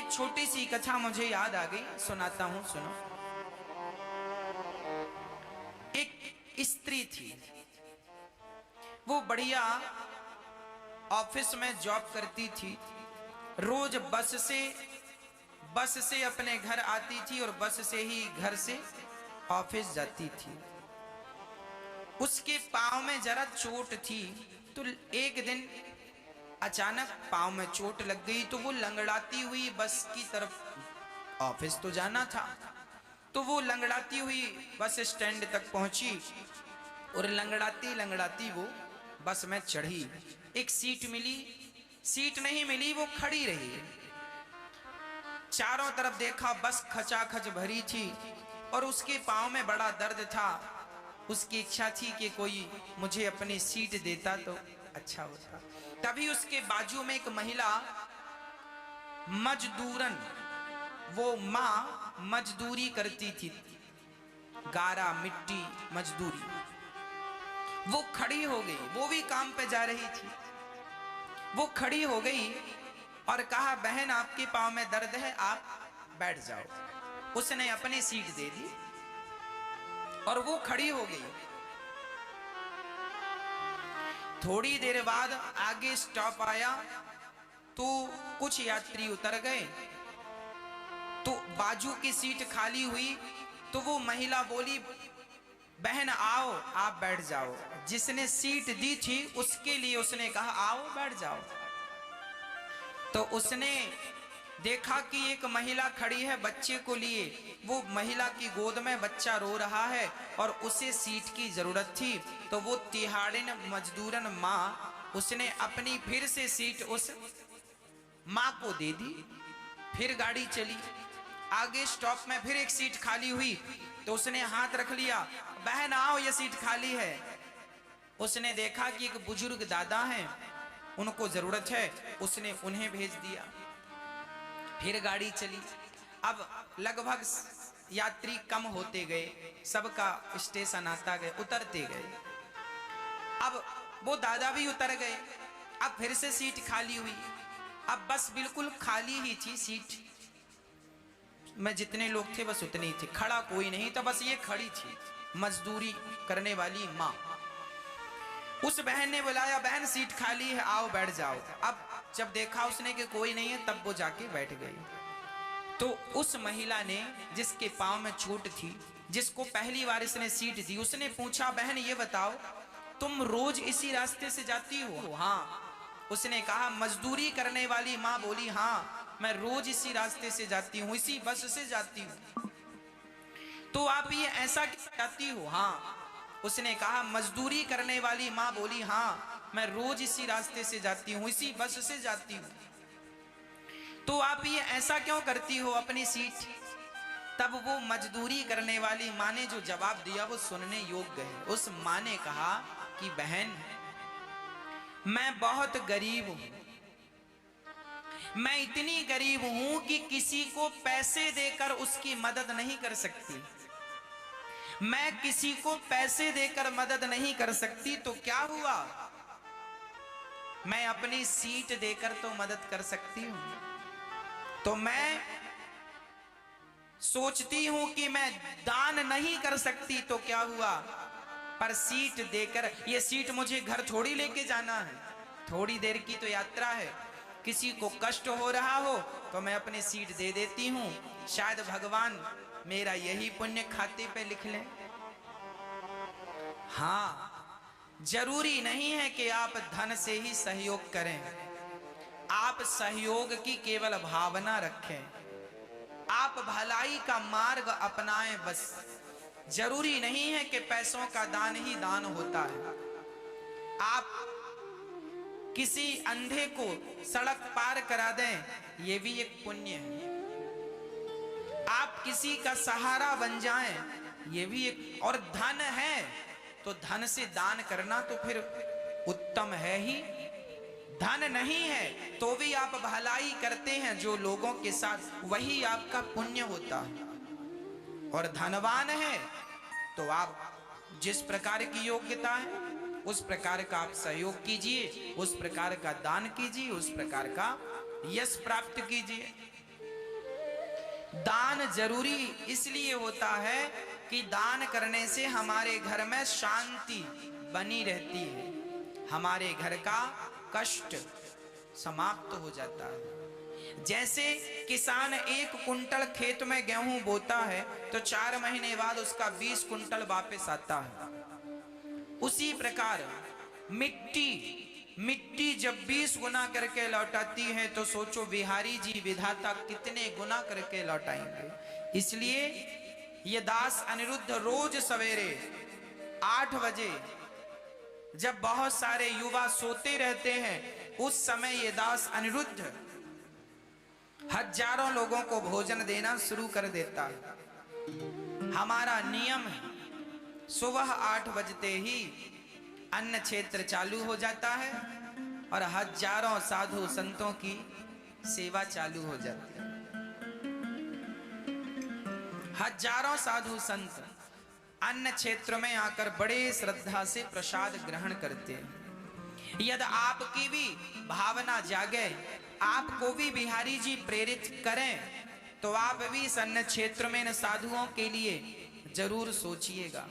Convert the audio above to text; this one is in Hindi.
एक छोटी सी कथा मुझे याद आ गई, सुनाता हूं, सुनो। एक स्त्री थी, वो बढ़िया ऑफिस में जॉब करती थी। रोज बस से अपने घर आती थी और बस से ही घर से ऑफिस जाती थी। उसके पांव में जरा चोट थी, तो एक दिन अचानक पांव में चोट लग गई, तो वो लंगड़ाती हुई बस की तरफ, ऑफिस तो जाना था, तो वो लंगड़ाती हुई बस स्टैंड तक पहुंची और लंगड़ाती लंगड़ाती वो बस में चढ़ी। एक सीट मिली, सीट नहीं मिली, वो खड़ी रही। चारों तरफ देखा, बस खचाखच भरी थी और उसके पांव में बड़ा दर्द था। उसकी इच्छा थी कि कोई मुझे अपनी सीट देता तो अच्छा होता। तभी उसके बाजू में एक महिला मजदूरन, वो माँ मजदूरी करती थी, गारा मिट्टी मजदूरी, वो खड़ी हो गई। वो भी काम पे जा रही थी। वो खड़ी हो गई और कहा, बहन आपके पांव में दर्द है, आप बैठ जाओ। उसने अपनी सीट दे दी और वो खड़ी हो गई। थोड़ी देर बाद आगे स्टॉप आया तो कुछ यात्री उतर गए, तो बाजू की सीट खाली हुई। तो वो महिला बोली, बहन आओ आप बैठ जाओ। जिसने सीट दी थी उसके लिए उसने कहा, आओ बैठ जाओ। तो उसने देखा कि एक महिला खड़ी है बच्चे को लिए, वो महिला की गोद में बच्चा रो रहा है और उसे सीट की जरूरत थी। तो वो तिहाड़िन मजदूरन माँ, उसने अपनी फिर से सीट उस माँ को दे दी। फिर गाड़ी चली, आगे स्टॉप में फिर एक सीट खाली हुई, तो उसने हाथ रख लिया, बहन आओ ये सीट खाली है। उसने देखा कि एक बुजुर्ग दादा हैं, उनको जरूरत है, उसने उन्हें भेज दिया। फिर गाड़ी चली। अब लगभग यात्री कम होते गए, सबका स्टेशन आता गए, उतरते गए। अब वो दादा भी उतर गए। अब फिर से सीट खाली हुई। अब बस बिल्कुल खाली ही थी सीट में, जितने लोग थे बस उतने ही थे, खड़ा कोई नहीं था, बस ये खड़ी थी मजदूरी करने वाली माँ। उस बहन ने बुलाया, बहन सीट खाली है, आओ बैठ जाओ। अब जब देखा उसने कि कोई नहीं है, तब वो जाके बैठ गई। तो उस महिला ने, जिसके पांव में चोट थी, जिसको पहली बार इसने सीट दी, उसने पूछा, बहन ये बताओ तुम रोज इसी रास्ते से जाती हो? हाँ। उसने कहा, मजदूरी करने वाली माँ बोली, हाँ मैं रोज इसी रास्ते से जाती हूँ, इसी बस से जाती हूँ। तो आप ये ऐसा क्यों जाती हो? हाँ। उसने कहा, मजदूरी करने वाली माँ बोली, हाँ मैं रोज इसी रास्ते से जाती हूँ, इसी बस से जाती हूँ। तो आप ये ऐसा क्यों करती हो अपनी सीट? तब वो मजदूरी करने वाली माँ ने जो जवाब दिया वो सुनने योग्य है। उस माँ ने कहा कि बहन मैं बहुत गरीब हूं, मैं इतनी गरीब हूं कि किसी को पैसे देकर उसकी मदद नहीं कर सकती। मैं किसी को पैसे देकर मदद नहीं कर सकती, तो क्या हुआ, मैं अपनी सीट देकर तो मदद कर सकती हूं। तो मैं सोचती हूं कि मैं दान नहीं कर सकती, तो क्या हुआ, पर सीट देकर, ये सीट मुझे घर थोड़ी लेके जाना है, थोड़ी देर की तो यात्रा है। किसी को कष्ट हो रहा हो तो मैं अपनी सीट दे देती हूं, शायद भगवान मेरा यही पुण्य खाते पे लिख लें। हाँ, जरूरी नहीं है कि आप धन से ही सहयोग करें, आप सहयोग की केवल भावना रखें, आप भलाई का मार्ग अपनाएं बस। जरूरी नहीं है कि पैसों का दान ही दान होता है। आप किसी अंधे को सड़क पार करा दें, यह भी एक पुण्य है। आप किसी का सहारा बन जाएं, यह भी एक, और धन है तो धन से दान करना तो फिर उत्तम है ही। धन नहीं है तो भी आप भलाई करते हैं जो लोगों के साथ, वही आपका पुण्य होता है। और धनवान है तो आप जिस प्रकार की योग्यता है उस प्रकार का आप सहयोग कीजिए, उस प्रकार का दान कीजिए, उस प्रकार का यश प्राप्त कीजिए। दान जरूरी इसलिए होता है कि दान करने से हमारे घर में शांति बनी रहती है, हमारे घर का कष्ट समाप्त हो जाता है। जैसे किसान 1 कुंटल खेत में गेहूं बोता है तो 4 महीने बाद उसका 20 कुंटल वापस आता है। उसी प्रकार मिट्टी जब 20 गुना करके लौटाती है तो सोचो बिहारी जी विधाता कितने गुना करके लौटाएंगे। इसलिए ये दास अनिरुद्ध रोज सवेरे 8 बजे जब बहुत सारे युवा सोते रहते हैं, उस समय ये दास अनिरुद्ध हजारों लोगों को भोजन देना शुरू कर देता है। हमारा नियम है सुबह 8 बजते ही अन्न क्षेत्र चालू हो जाता है और हजारों साधु संतों की सेवा चालू हो जाती है। हजारों साधु संत अन्न क्षेत्र में आकर बड़े श्रद्धा से प्रसाद ग्रहण करते हैं। यदि आपकी भी भावना जागे, आपको भी बिहारी जी प्रेरित करें, तो आप भी इस अन्न क्षेत्र में इन साधुओं के लिए जरूर सोचिएगा।